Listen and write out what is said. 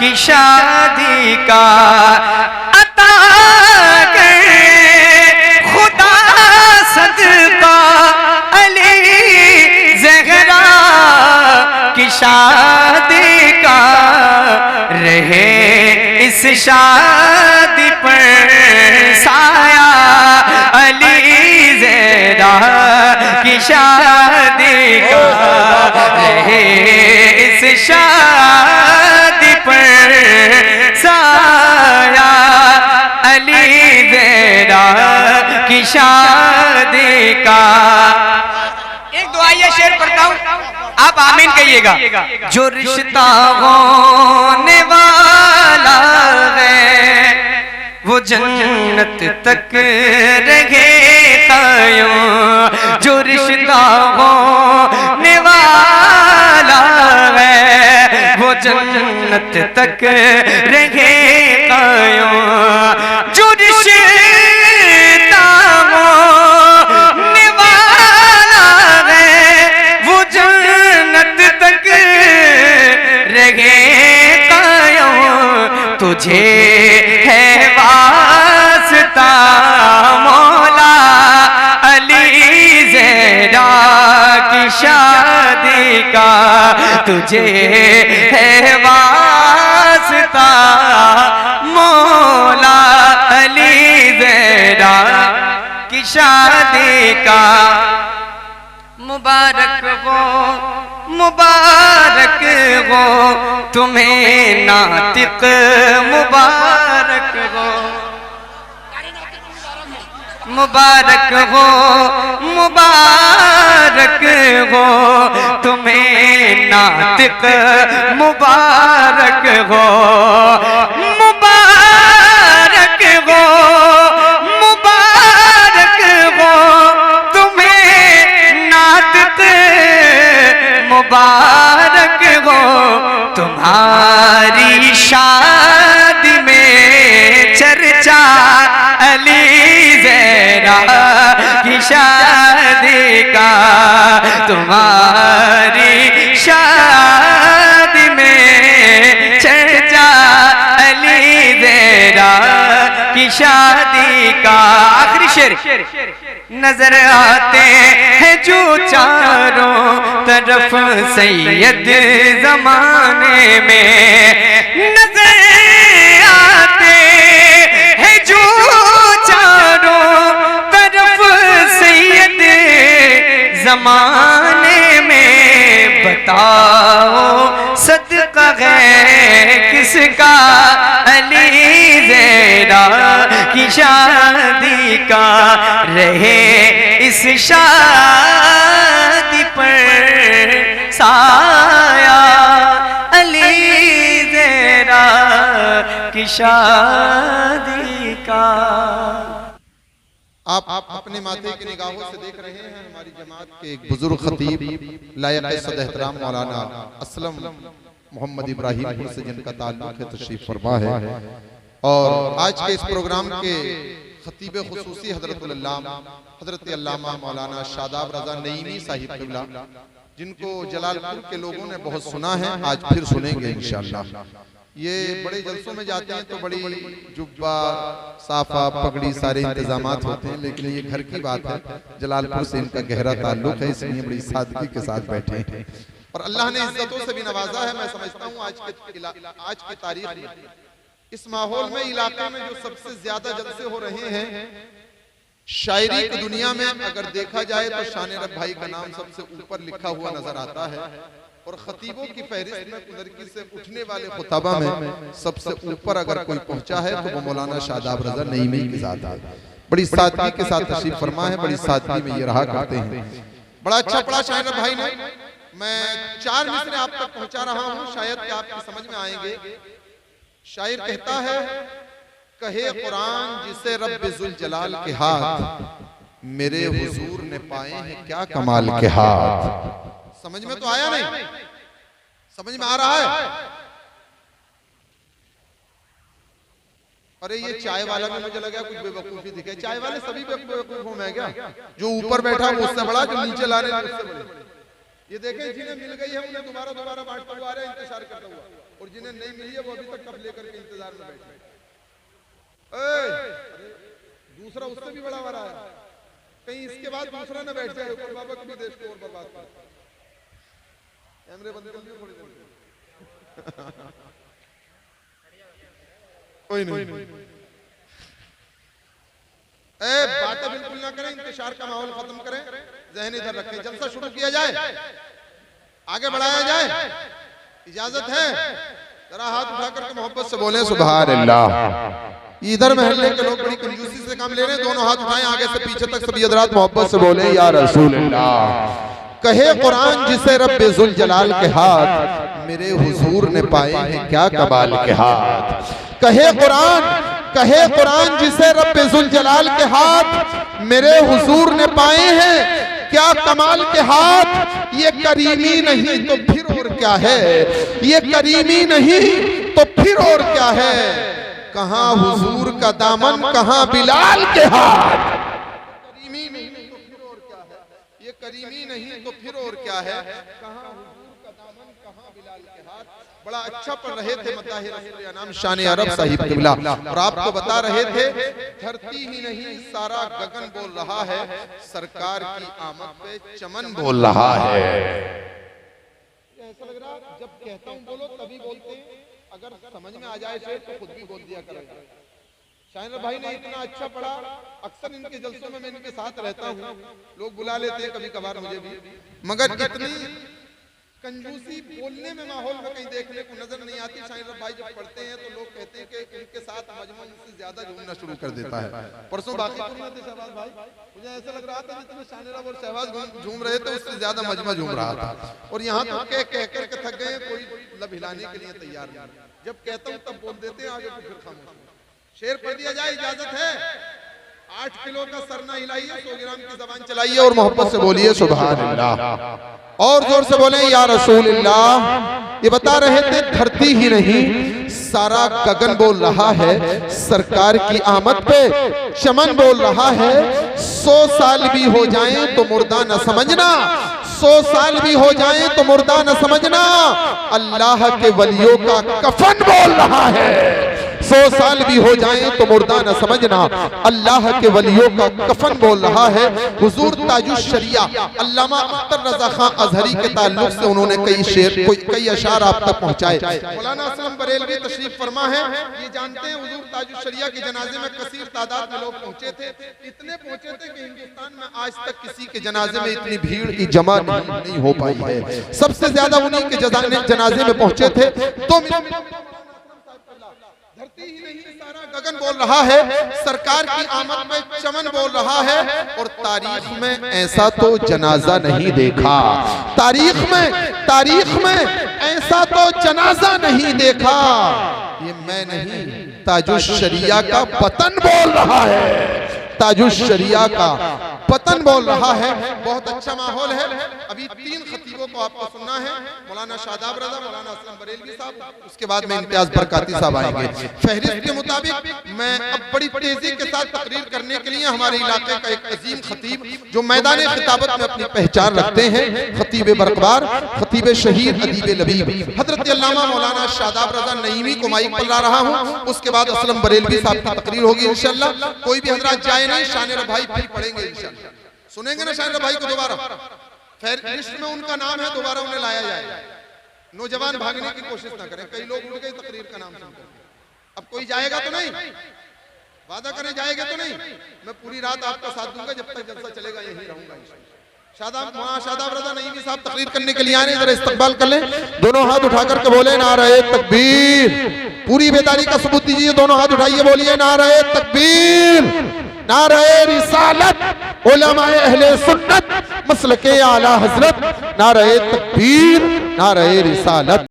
की शादी का अता कर खुदा सदका अली ज़हरा की शादी का रहे इस शादी पर साया अली ज़हरा की शादी का रहे इस शादी पर साया अली ज़हरा की शादी का। एक दुआया शेर पढ़ता हूँ, आप आमीन कहिएगा। जो रिश्ता होने वाला है वो जन्नत तक रहे कायम। जो रिश्ता होने वाला है वो जन्नत तक रहे कायम। जो रिश्ता होने वाला है वो जन्नत तक रहे कायम। तुझे है वास्ता मौला अली ज़हरा की शादी का। तुझे है वास्ता मौला अली ज़हरा की शादी का। मुबारक हो मुबारक हो तुम्हें नातिक मुबारक हो। मुबारक हो मुबारक हो तुम्हें नातिक मुबारक हो। मुबारक हो मुबारक हो तुम्हें नातिक मुबारक हो। तुम्हारी शादी में चर्चा अली ज़हरा की शादी का। तुम्हारी शादी में चर्चा अली ज़हरा की शादी का। आखिरी शेर। नजर आते हैं जो चारों तरफ सैयद जमाने में। नजर आते हैं जो चारों तरफ सैयद जमाने में। बताओ सदका है किसका अली ज़हरा की शादी का। रहे इस शादी पर साया अली ज़हरा की शादी का। आप अपने माथे की निगाहों से देख रहे हैं हमारी जमात के एक बुजुर्ग खतीब लायक सद एहतराम मौलाना असलम मोहम्मद इब्राहिम से जिनका ताल्लुक है तशरीफ फरमा है। और आज के इस प्रोग्राम के खतीब खुसूसी हजरत अल्लामा मौलाना शादाब रजा नईमी साहिब क़िबला, जिनको जलालपुर के लोगों ने बहुत सुना है, आज फिर सुनेंगे इंशाअल्लाह। ये बड़े जलसों में जाते हैं तो बड़ी जुब्बा साफा पगड़ी सारे इंतजामात होते हैं, लेकिन ये घर की बात है, जलालपुर से इनका गहरा ताल्लुक है, इसलिए बड़ी सादगी के साथ बैठे हैं और अल्लाह ने इज्जतों से भी नवाजा है। मैं समझता हूँ आज की तारीख में इस माहौल में इलाके में जो सबसे ज्यादा जलसे हो रहे हैं शायरी की दुनिया में, अगर देखा जाए तो शान रब भाई का नाम सबसे ऊपर लिखा हुआ नजर आता है और खतीबों की फहरिस्त में कुदरती से उठने वाले खुताबा में सबसे ऊपर अगर कोई पहुंचा है तो वो मौलाना शादाब रजा नईमी की जात है। बड़ी सादगी के साथ तशरीफ फरमा है, बड़ी सादगी में ये रहा करते हैं। बड़ा अच्छा पढ़ा शायर भाई ने। मैं 4 मिसरे आप तक पहुंचा रहा हूं, शायद कि आपकी समझ में आएंगे। शायर कहता है, कहे कुरान जिसे रब्बे जुल जलाल के हाथ मेरे हुजूर ने पाए हैं क्या कमाल के हाथ। समझ में तो आया नहीं? समझ में आ रहा है? अरे ये चाय वाला भी मुझे लगा कुछ बेवकूफी दिखे। चाय वाले सभी बेवकूफ हो मैं क्या? जो ऊपर बैठा वो उससे बड़ा, जो नीचे ला रहे उससे बड़े। ये देखें जिन्हें मिल गई है उन्हें दोबारा दोबारा बांटता हुआ आ रहा है इंतजार करता हुआ, और जिन्हें नहीं मिली है वो अभी तक कब लेकर के इंतजार में बैठे। दूसरा उससे भी बड़ा वाला है, कहीं इसके बाद दूसरा न बैठ जाए ऊपर बाबा कभी देश को और बर्बाद कर। कैमरे बंद कर दिए थोड़ी देर। कोई नहीं, बातें बिल्कुल ना करें, इंतशार का माहौल खत्म करें, ज़हन इधर रखें, जलसा शुरू किया जाए, आगे बढ़ाया जाए। इजाजत है? जरा हाथ उठाकर के मोहब्बत से बोले सुभान अल्लाह। इधर महल्ले के लोग बड़ी कंजूसी से काम ले रहे हैं, दोनों हाथ उठाएं आगे से पीछे तक, सभी हज़रात मोहब्बत से बोले या रसूल अल्लाह। कहे कुरान जिसे रब्बे जुल जलाल के हाथ मेरे हुजूर ने पाए हैं क्या कमाल के हाथ। कहे कुरान जिसे रब्बे जुल जलाल के हाथ मेरे हुजूर ने पाए हैं क्या कमाल के हाथ। ये करीमी नहीं तो फिर और क्या है, ये करीमी नहीं तो फिर और क्या है। कहां हुजूर का दामन कहां बिलाल के हाथ। करीमी नहीं तो फिर और क्या है, ये करीमी नहीं तो फिर और क्या है। कहां हुजूर का दामन कहां बिलाल के हाथ। बड़ा अच्छा पढ़ रहे थे मताहिर रसूल अनाम शान अरब साहिब किबला, और आपको बता रहे थे धरती ही नहीं सारा गगन बोल रहा है, सरकार की आमद पे चमन बोल रहा है। ऐसा लग रहा जब कहता हूं बोलो तभी बोलते हैं, अगर समझ में आ जाए शेर तो खुद भी बोल दिया करेगा। शाहिर भाई ने इतना अच्छा पढ़ा, अक्सर इनके जलसों में मैं इनके साथ रहता हूँ, लोग बुला लेते हैं कभी कभार मुझे भी, मगर इतनी कंजूसी बोलने में माहौल में कहीं देखने को नजर नहीं आती। शाहिर भाई जब पढ़ते हैं तो लोग कहते हैं कि इनके साथ मजमा उनसे ज्यादा झूमना शुरू कर देता है। परसों बाकी शहबाज भाई मुझे ऐसा लग रहा था जितने शाहिर और शहबाज झूम रहे थे उससे ज्यादा मजमा झूम रहा था, और यहाँ तो कह कर के थक गए, कोई लब हिलाने के लिए तैयार नहीं। जब कहता हूँ तब बोल देते हैं, आगे तो फिर खामोश। शेर पढ़ दिया जाए, इजाजत है? 8 किलो का सर ना हिलाइए, 100 ग्राम की जबान चलाइए और मोहब्बत से बोलिए सुभान अल्लाह, और जोर से बोले या रसूल अल्लाह। ये बता रहे थे धरती ही नहीं सारा गगन बोल रहा है, सरकार की आमद पे चमन बोल रहा है। 100 साल भी हो जाएं तो मुर्दा न समझना, 100 साल भी हो जाएं तो मुर्दा न समझना, अल्लाह के वलियों का कफन बोल रहा है। 100 साल भी हो जाएं तो मुर्दा न समझना, अल्लाह के वलियों का कफन बोल रहा है। हुजूर ताजुश शरिया अल्लामा अख्तर रजा खां अजहरी के ताल्लुक से उन्होंने कई अशार आप तक पहुंचाए। मौलाना असलम बरेलवी तशरीफ फरमा है, ये जानते हैं हुजूर ताजुश शरिया के जनाजे में कसीर तादाद में लोग पहुंचे थे, इतने पहुंचे थे कि हिंदुस्तान में आज तक किसी के जनाजे में इतनी भीड़ की जमा नहीं हो पाई है। सबसे ज्यादा उन्हीं के जनाजे में पहुंचे थे। तो धरती ही नहीं सारा गगन बोल रहा है, सरकार की आमद में चमन बोल रहा है, और तारीख में ऐसा तो जनाजा नहीं देखा, तारीख में ऐसा तो जनाजा नहीं देखा। ये मैं नहीं ताजुश शरिया का पतन बोल रहा है, ताजुश शरिया का पतन बोल रहा है। बहुत अच्छा माहौल है। अभी 3 खतीबों को आपको सुनना है, मौलाना शादाब रजा, मौलाना असलम बरेलवी साहब, उसके बाद में इम्तियाज बरकाती साहब आएंगे। फहरिस्त के मुताबिक मैं अब बड़ी तेजी के साथ तकरीर करने के लिए हमारे इलाके का एक अजीम खतीब जो मैदान खिताबत में अपनी पहचान रखते हैं, खतीब बरकबार, खतीब शहीद अदीब लबीब हजरत अल्लामा मौलाना शादाब रजा नईमी को माइक पर ला रहा हूँ। उसके बाद असलम बरेलवी साहब की तकरीर होगी इंशाअल्लाह। कोई भी हजरात जाए नहीं, शानिर भाई फिर पढ़ेंगे इंशाअल्लाह। सुनेंगे ना शानिर भाई को दोबारा, लिस्ट में उनका नाम है, दोबारा उन्हें लाया जाए। नौजवान भागने की कोशिश ना करें, कई लोग उठ गए तकरीर का नाम सुनकर। अब कोई जाएगा तो नहीं, वादा करें जाएगा तो नहीं। मैं पूरी रात आपका साथ दूंगा, जब तक जलसा चलेगा यहीं रहूंगा। शादाब रजा नईमी साहब तकरीर करने के लिए आए, जरा इस्तकबाल कर लें। दोनों हाथ उठा करके बोले नारे तकबीर। पूरी बेदारी का सबूत दीजिए, दोनों हाथ उठाइए, बोलिए नारे तकबीर, नारे रिसालत, उलमाए अहले सुन्नत, मसलके आला हजरत, नारे तकबीर, नारे रिसालत।